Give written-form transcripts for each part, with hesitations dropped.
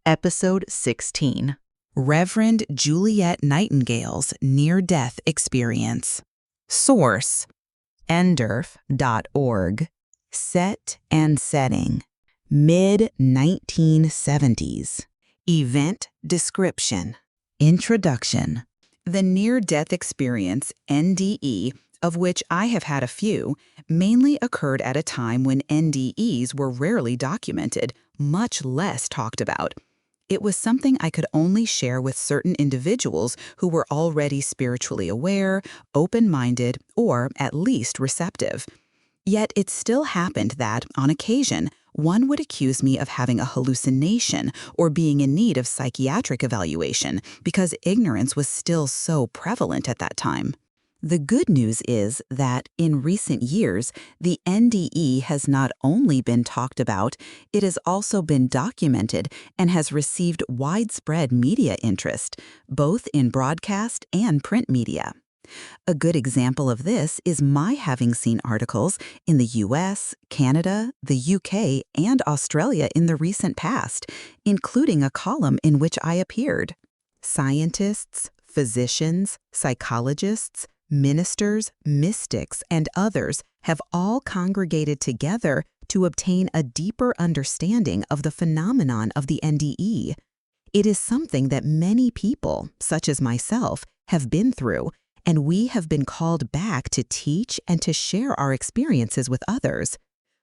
Episode 16. Reverend Juliet Nightingale's near-death experience. Source: nderf.org. Set and setting: mid-1970s. Event description. Introduction. The near-death experience, NDE, of which I have had a few, mainly occurred at a time when NDEs were rarely documented, much less talked about. It was something I could only share with certain individuals who were already spiritually aware, open-minded, or at least receptive. Yet it still happened that, on occasion, one would accuse me of having a hallucination or being in need of psychiatric evaluation because ignorance was still so prevalent at that time. The good news is that, in recent years, the NDE has not only been talked about, it has also been documented and has received widespread media interest, both in broadcast and print media. A good example of this is my having seen articles in the US, Canada, the UK, and Australia in the recent past, including a column in which I appeared. Scientists, physicians, psychologists, ministers, mystics, and others have all congregated together to obtain a deeper understanding of the phenomenon of the NDE. It is something that many people, such as myself, have been through, and we have been called back to teach and to share our experiences with others.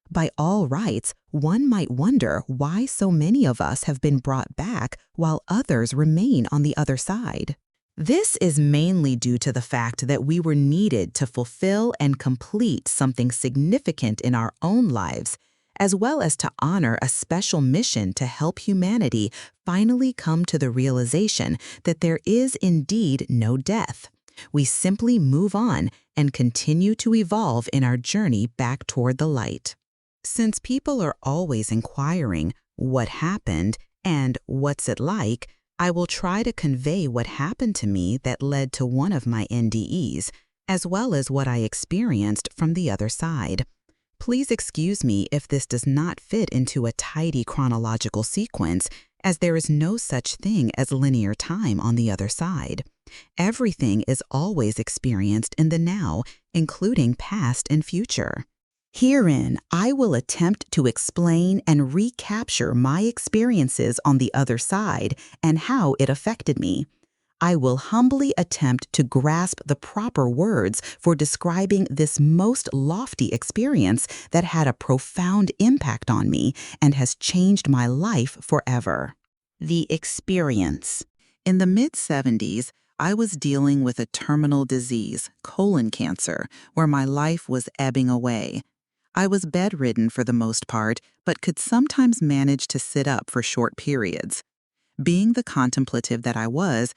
By all rights, one might wonder why so many of us have been brought back while others remain on the other side. This is mainly due to the fact that we were needed to fulfill and complete something significant in our own lives, as well as to honor a special mission to help humanity finally come to the realization that there is indeed no death. We simply move on and continue to evolve in our journey back toward the light. Since people are always inquiring, what happened and what's it like, I will try to convey what happened to me that led to one of my NDEs, as well as what I experienced from the other side. Please excuse me if this does not fit into a tidy chronological sequence, as there is no such thing as linear time on the other side. Everything is always experienced in the now, including past and future. Herein, I will attempt to explain and recapture my experiences on the other side and how it affected me. I will humbly attempt to grasp the proper words for describing this most lofty experience that had a profound impact on me and has changed my life forever. The experience. In the mid-70s, I was dealing with a terminal disease, colon cancer, where my life was ebbing away. I was bedridden for the most part, but could sometimes manage to sit up for short periods. Being the contemplative that I was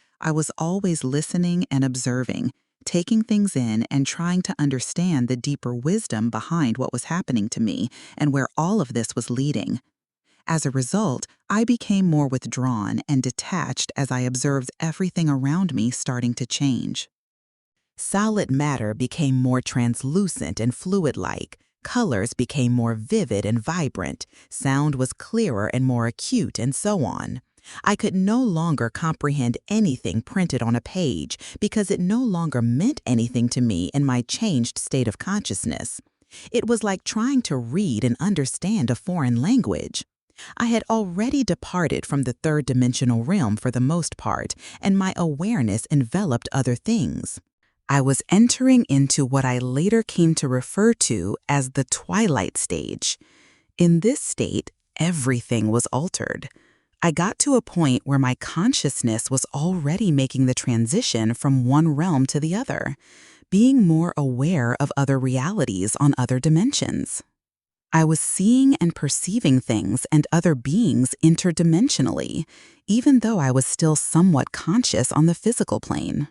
always listening and observing, taking things in and trying to understand the deeper wisdom behind what was happening to me and where all of this was leading. As a result, I became more withdrawn and detached as I observed everything around me starting to change. Solid matter became more translucent and fluid-like. Colors became more vivid and vibrant, sound was clearer and more acute, and so on. I could no longer comprehend anything printed on a page because it no longer meant anything to me in my changed state of consciousness. It was like trying to read and understand a foreign language. I had already departed from the third-dimensional realm for the most part, and my awareness enveloped other things. I was entering into what I later came to refer to as the twilight stage. In this state, everything was altered. I got to a point where my consciousness was already making the transition from one realm to the other, being more aware of other realities on other dimensions. I was seeing and perceiving things and other beings interdimensionally, even though I was still somewhat conscious on the physical plane.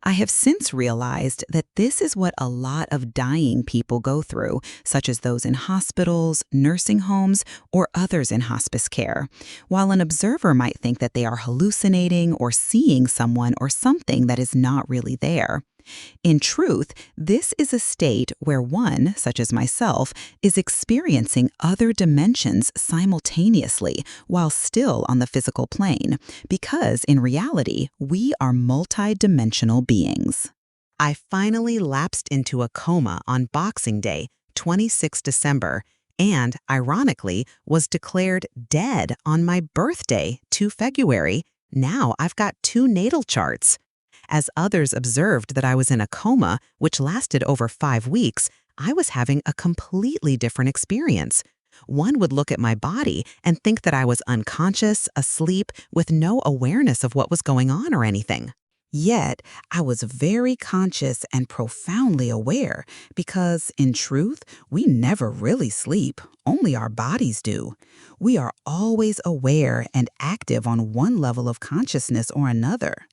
I have since realized that this is what a lot of dying people go through, such as those in hospitals, nursing homes, or others in hospice care. While an observer might think that they are hallucinating or seeing someone or something that is not really there, In truth, this is a state where one, such as myself, is experiencing other dimensions simultaneously while still on the physical plane, because in reality, we are multidimensional beings. I finally lapsed into a coma on Boxing Day, 26 December, and, ironically, was declared dead on my birthday, 2 February. Now I've got 2 natal charts. As others observed that I was in a coma, which lasted over 5 weeks, I was having a completely different experience. One would look at my body and think that I was unconscious, asleep, with no awareness of what was going on or anything. Yet, I was very conscious and profoundly aware because, in truth, we never really sleep, only our bodies do. We are always aware and active on one level of consciousness or another.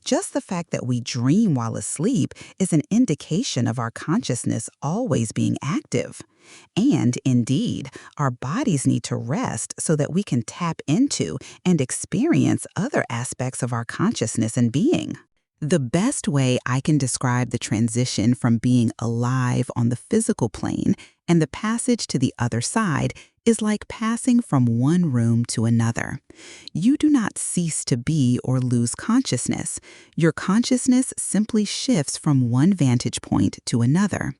Just the fact that we dream while asleep is an indication of our consciousness always being active. And indeed, our bodies need to rest so that we can tap into and experience other aspects of our consciousness and being. The best way I can describe the transition from being alive on the physical plane and the passage to the other side is like passing from one room to another. You do not cease to be or lose consciousness. Your consciousness simply shifts from one vantage point to another.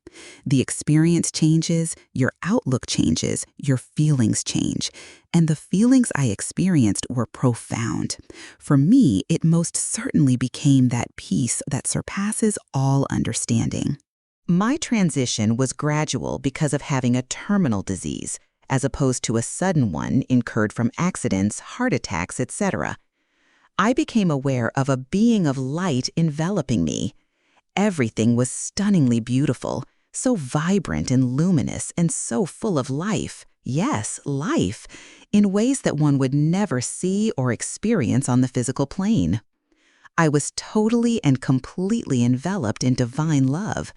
The experience changes, your outlook changes, your feelings change. And the feelings I experienced were profound. For me, it most certainly became that peace that surpasses all understanding. My transition was gradual because of having a terminal disease, as opposed to a sudden one incurred from accidents, heart attacks, etc. I became aware of a being of light enveloping me. Everything was stunningly beautiful, so vibrant and luminous and so full of life. Yes, life, in ways that one would never see or experience on the physical plane. I was totally and completely enveloped in divine love.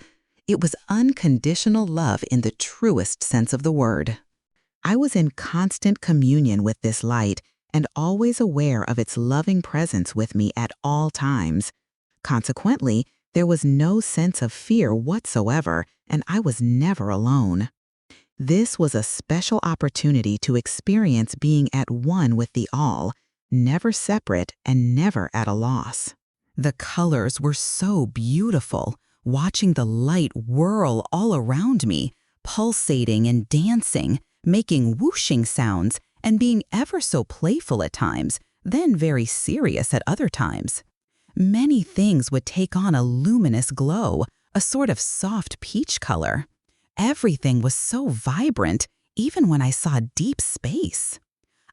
It was unconditional love in the truest sense of the word. I was in constant communion with this light and always aware of its loving presence with me at all times. Consequently, there was no sense of fear whatsoever, and I was never alone. This was a special opportunity to experience being at one with the all, never separate and never at a loss. The colors were so beautiful, watching the light whirl all around me, pulsating and dancing, making whooshing sounds, and being ever so playful at times, then very serious at other times. Many things would take on a luminous glow, a sort of soft peach color. Everything was so vibrant, even when I saw deep space.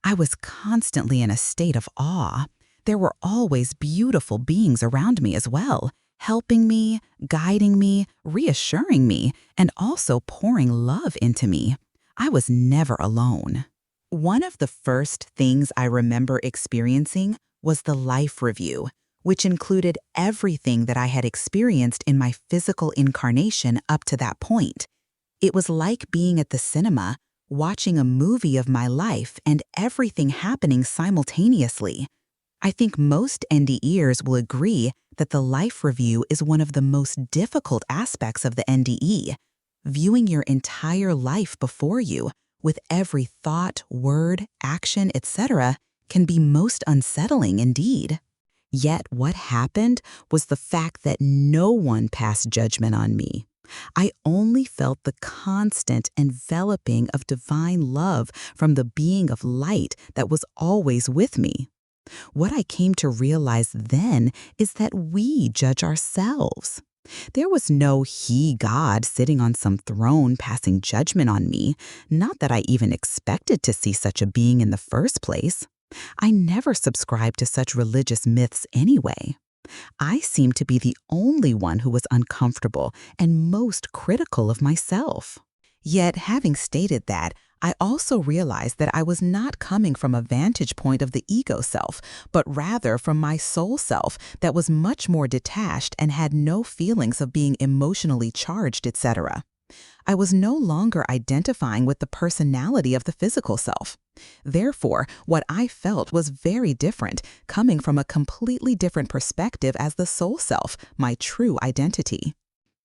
I was constantly in a state of awe. There were always beautiful beings around me as well, helping me, guiding me, reassuring me, and also pouring love into me. I was never alone. One of the first things I remember experiencing was the life review, which included everything that I had experienced in my physical incarnation up to that point. It was like being at the cinema, watching a movie of my life and everything happening simultaneously. I think most NDEs will agree that the life review is one of the most difficult aspects of the NDE. Viewing your entire life before you, with every thought, word, action, etc., can be most unsettling indeed. Yet what happened was the fact that no one passed judgment on me. I only felt the constant enveloping of divine love from the being of light that was always with me. What I came to realize then is that we judge ourselves. There was no he, God, sitting on some throne passing judgment on me, not that I even expected to see such a being in the first place. I never subscribed to such religious myths anyway. I seemed to be the only one who was uncomfortable and most critical of myself. Yet, having stated that, I also realized that I was not coming from a vantage point of the ego self, but rather from my soul self that was much more detached and had no feelings of being emotionally charged, etc. I was no longer identifying with the personality of the physical self. Therefore, what I felt was very different, coming from a completely different perspective as the soul self, my true identity.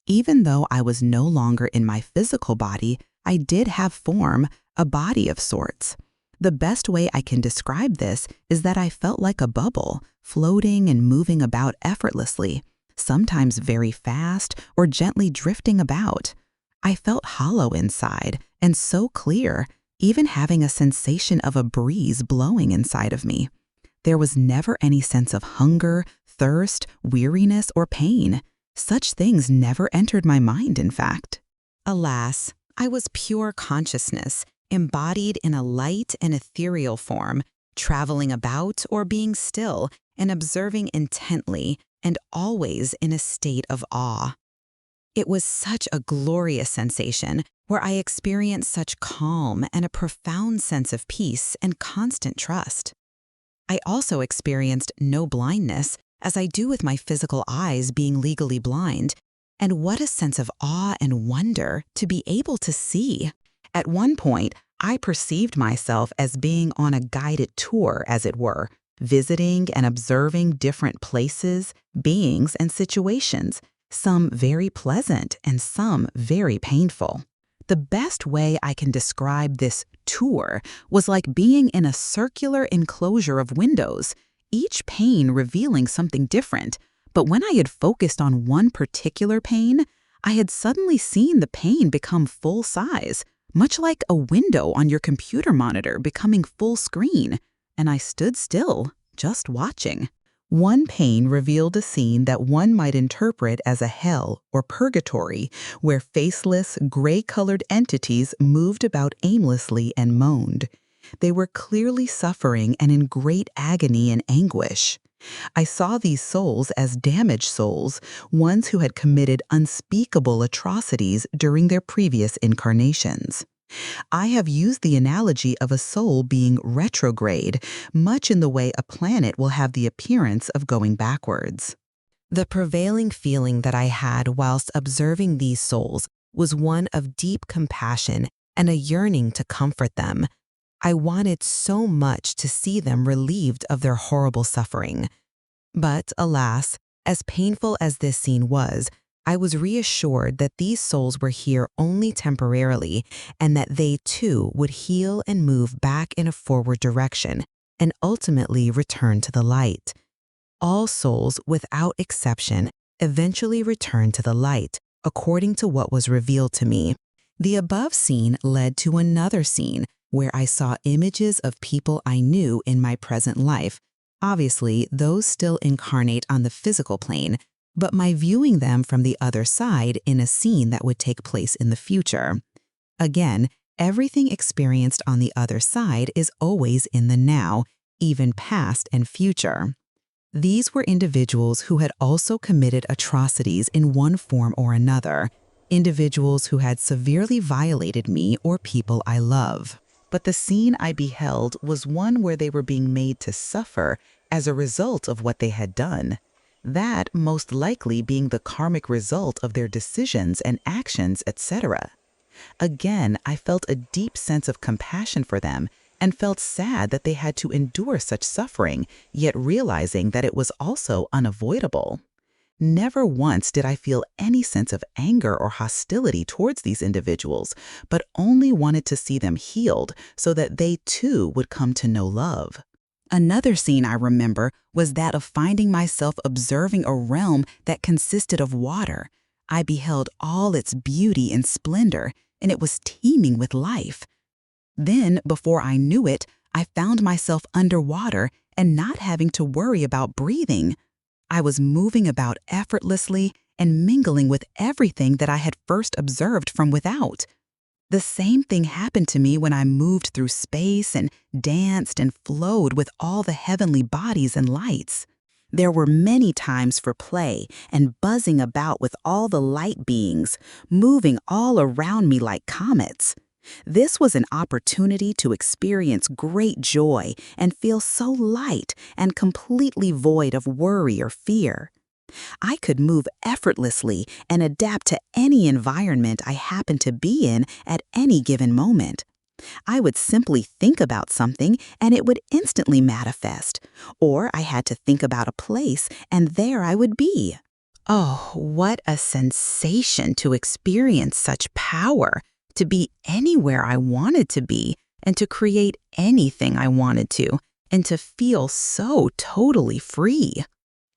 Even though I was no longer in my physical body, I did have form, a body of sorts. The best way I can describe this is that I felt like a bubble, floating and moving about effortlessly, sometimes very fast or gently drifting about. I felt hollow inside and so clear, even having a sensation of a breeze blowing inside of me. There was never any sense of hunger, thirst, weariness, or pain. Such things never entered my mind, in fact. Alas, I was pure consciousness, embodied in a light and ethereal form, traveling about or being still and observing intently and always in a state of awe. It was such a glorious sensation where I experienced such calm and a profound sense of peace and constant trust. I also experienced no blindness, as I do with my physical eyes being legally blind, and what a sense of awe and wonder to be able to see. At one point, I perceived myself as being on a guided tour, as it were, visiting and observing different places, beings, and situations, some very pleasant and some very painful. The best way I can describe this tour was like being in a circular enclosure of windows, each pane revealing something different. But when I had focused on one particular pane, I had suddenly seen the pane become full size, much like a window on your computer monitor becoming full screen, and I stood still, just watching. One pane revealed a scene that one might interpret as a hell or purgatory, where faceless, gray-colored entities moved about aimlessly and moaned. They were clearly suffering and in great agony and anguish. I saw these souls as damaged souls, ones who had committed unspeakable atrocities during their previous incarnations. I have used the analogy of a soul being retrograde, much in the way a planet will have the appearance of going backwards. The prevailing feeling that I had whilst observing these souls was one of deep compassion and a yearning to comfort them. I wanted so much to see them relieved of their horrible suffering. But, alas, as painful as this scene was, I was reassured that these souls were here only temporarily and that they too would heal and move back in a forward direction and ultimately return to the light. All souls, without exception, eventually return to the light, according to what was revealed to me. The above scene led to another scene where I saw images of people I knew in my present life. Obviously, those still incarnate on the physical plane, but my viewing them from the other side in a scene that would take place in the future. Again, everything experienced on the other side is always in the now, even past and future. These were individuals who had also committed atrocities in one form or another, individuals who had severely violated me or people I love. But the scene I beheld was one where they were being made to suffer as a result of what they had done. That most likely being the karmic result of their decisions and actions, etc. Again, I felt a deep sense of compassion for them and felt sad that they had to endure such suffering, yet realizing that it was also unavoidable. Never once did I feel any sense of anger or hostility towards these individuals, but only wanted to see them healed so that they too would come to know love. Another scene I remember was that of finding myself observing a realm that consisted of water. I beheld all its beauty and splendor, and it was teeming with life. Then, before I knew it, I found myself underwater and not having to worry about breathing. I was moving about effortlessly and mingling with everything that I had first observed from without. The same thing happened to me when I moved through space and danced and flowed with all the heavenly bodies and lights. There were many times for play and buzzing about with all the light beings, moving all around me like comets. This was an opportunity to experience great joy and feel so light and completely void of worry or fear. I could move effortlessly and adapt to any environment I happened to be in at any given moment. I would simply think about something and it would instantly manifest. Or I had to think about a place and there I would be. Oh, what a sensation to experience such power, to be anywhere I wanted to be, and to create anything I wanted to, and to feel so totally free.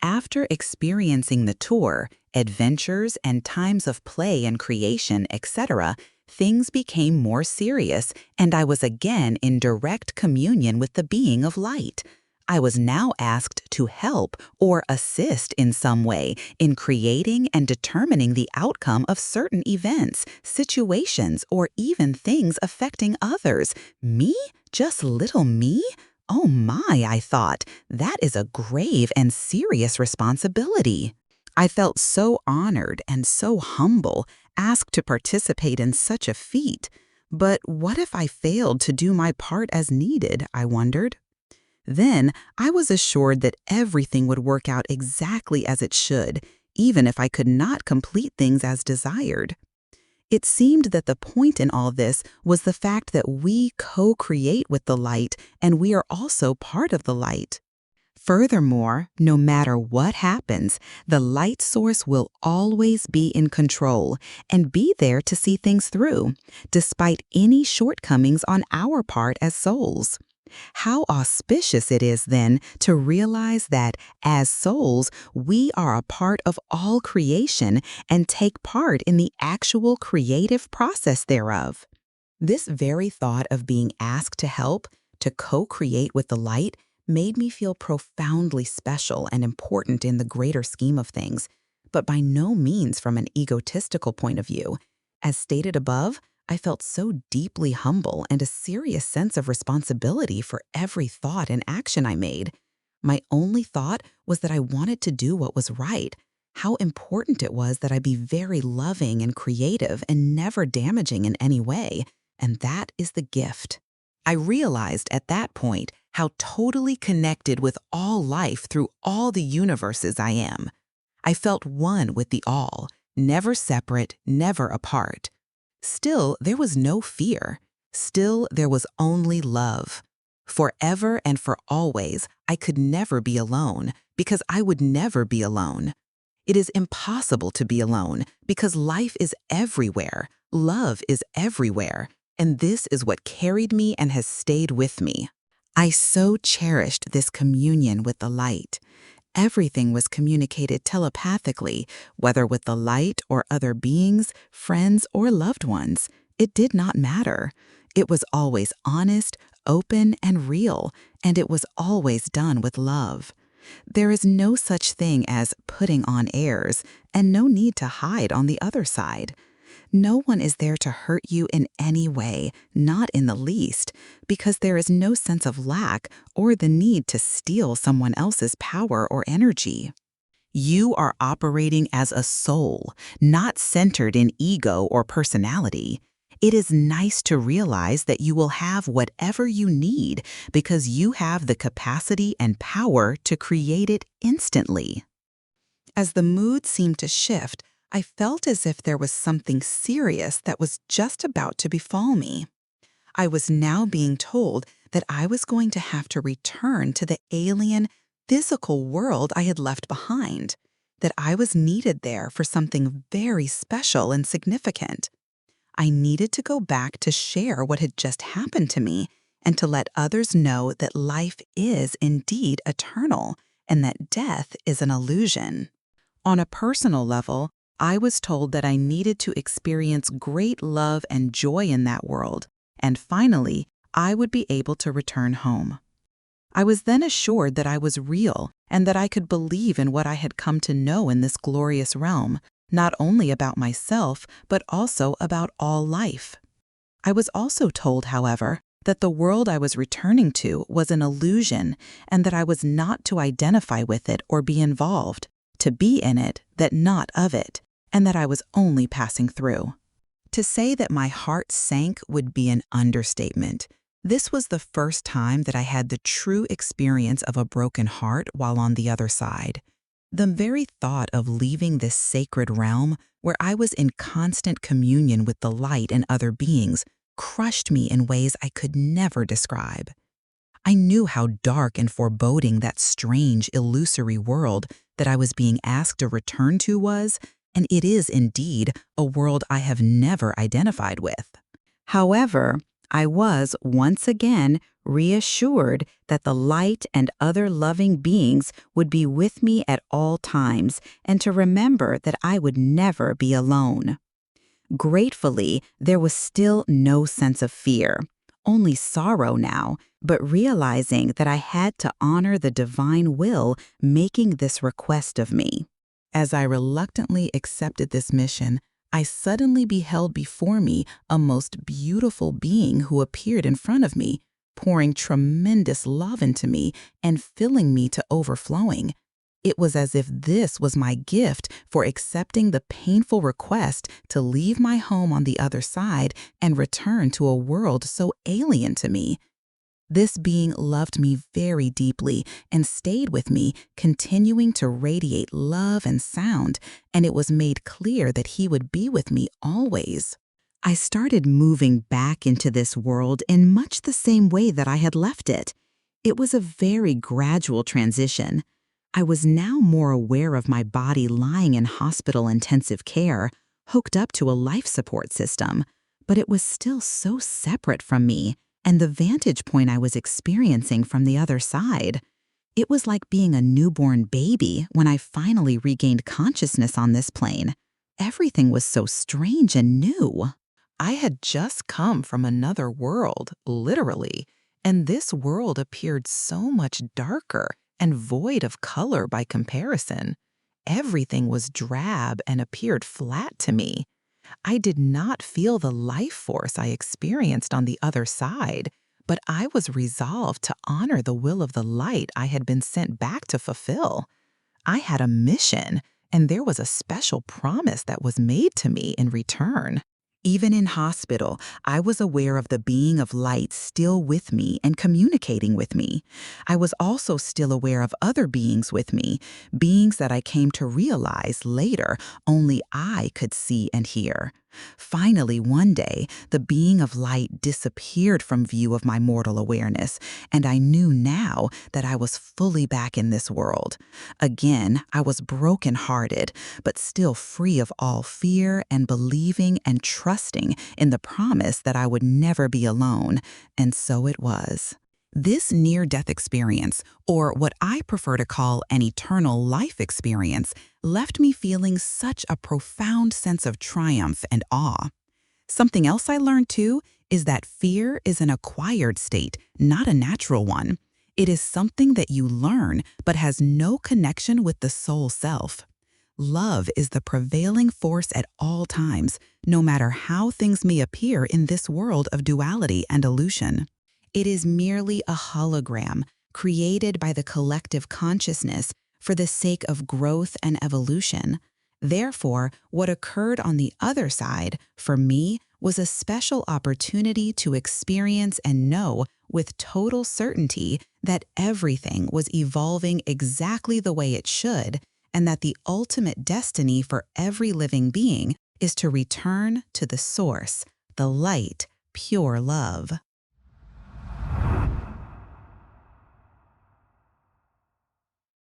After experiencing the tour, adventures and times of play and creation, etc., things became more serious, and I was again in direct communion with the being of light. I was now asked to help or assist in some way in creating and determining the outcome of certain events, situations, or even things affecting others. Me? Just little me? Oh my, I thought, that is a grave and serious responsibility. I felt so honored and so humble, asked to participate in such a feat. But what if I failed to do my part as needed, I wondered. Then I was assured that everything would work out exactly as it should, even if I could not complete things as desired. It seemed that the point in all this was the fact that we co-create with the light and we are also part of the light. Furthermore, no matter what happens, the light source will always be in control and be there to see things through, despite any shortcomings on our part as souls. How auspicious it is, then, to realize that, as souls, we are a part of all creation and take part in the actual creative process thereof. This very thought of being asked to help, to co-create with the light, made me feel profoundly special and important in the greater scheme of things, but by no means from an egotistical point of view. As stated above, I felt so deeply humble and a serious sense of responsibility for every thought and action I made. My only thought was that I wanted to do what was right, how important it was that I be very loving and creative and never damaging in any way, and that is the gift. I realized at that point how totally connected with all life through all the universes I am. I felt one with the all, never separate, never apart. Still, there was no fear. Still, there was only love. Forever and for always, I could never be alone, because I would never be alone. It is impossible to be alone, because life is everywhere, love is everywhere, and this is what carried me and has stayed with me. I so cherished this communion with the light. Everything was communicated telepathically, whether with the light or other beings, friends, or loved ones. It did not matter. It was always honest, open, and real, and it was always done with love. There is no such thing as putting on airs, and no need to hide on the other side. No one is there to hurt you in any way, not in the least, because there is no sense of lack or the need to steal someone else's power or energy. You are operating as a soul, not centered in ego or personality. It is nice to realize that you will have whatever you need because you have the capacity and power to create it instantly. As the mood seemed to shift, I felt as if there was something serious that was just about to befall me. I was now being told that I was going to have to return to the alien, physical world I had left behind, that I was needed there for something very special and significant. I needed to go back to share what had just happened to me and to let others know that life is indeed eternal and that death is an illusion. On a personal level, I was told that I needed to experience great love and joy in that world, and finally, I would be able to return home. I was then assured that I was real and that I could believe in what I had come to know in this glorious realm, not only about myself, but also about all life. I was also told, however, that the world I was returning to was an illusion and that I was not to identify with it or be involved, to be in it, that not of it, and that I was only passing through. To say that my heart sank would be an understatement. This was the first time that I had the true experience of a broken heart while on the other side. The very thought of leaving this sacred realm where I was in constant communion with the light and other beings crushed me in ways I could never describe. I knew how dark and foreboding that strange, illusory world that I was being asked to return to was, and it is indeed a world I have never identified with. However, I was once again reassured that the light and other loving beings would be with me at all times and to remember that I would never be alone. Gratefully, there was still no sense of fear, only sorrow now, but realizing that I had to honor the divine will making this request of me. As I reluctantly accepted this mission, I suddenly beheld before me a most beautiful being who appeared in front of me, pouring tremendous love into me and filling me to overflowing. It was as if this was my gift for accepting the painful request to leave my home on the other side and return to a world so alien to me. This being loved me very deeply and stayed with me, continuing to radiate love and sound, and it was made clear that he would be with me always. I started moving back into this world in much the same way that I had left it. It was a very gradual transition. I was now more aware of my body lying in hospital intensive care, hooked up to a life support system, but it was still so separate from me and the vantage point I was experiencing from the other side. It was like being a newborn baby when I finally regained consciousness on this plane. Everything was so strange and new. I had just come from another world, literally, and this world appeared so much darker and void of color by comparison. Everything was drab and appeared flat to me. I did not feel the life force I experienced on the other side, but I was resolved to honor the will of the light I had been sent back to fulfill. I had a mission, and there was a special promise that was made to me in return. Even in hospital, I was aware of the being of light still with me and communicating with me. I was also still aware of other beings with me, beings that I came to realize later only I could see and hear. Finally, one day, the being of light disappeared from view of my mortal awareness, and I knew now that I was fully back in this world. Again, I was broken-hearted, but still free of all fear and believing and trusting in the promise that I would never be alone, and so it was. This near-death experience, or what I prefer to call an eternal life experience, left me feeling such a profound sense of triumph and awe. Something else I learned too is that fear is an acquired state, not a natural one. It is something that you learn but has no connection with the soul self. Love is the prevailing force at all times, no matter how things may appear in this world of duality and illusion. It is merely a hologram created by the collective consciousness for the sake of growth and evolution. Therefore, what occurred on the other side, for me, was a special opportunity to experience and know with total certainty that everything was evolving exactly the way it should, and that the ultimate destiny for every living being is to return to the source, the light, pure love.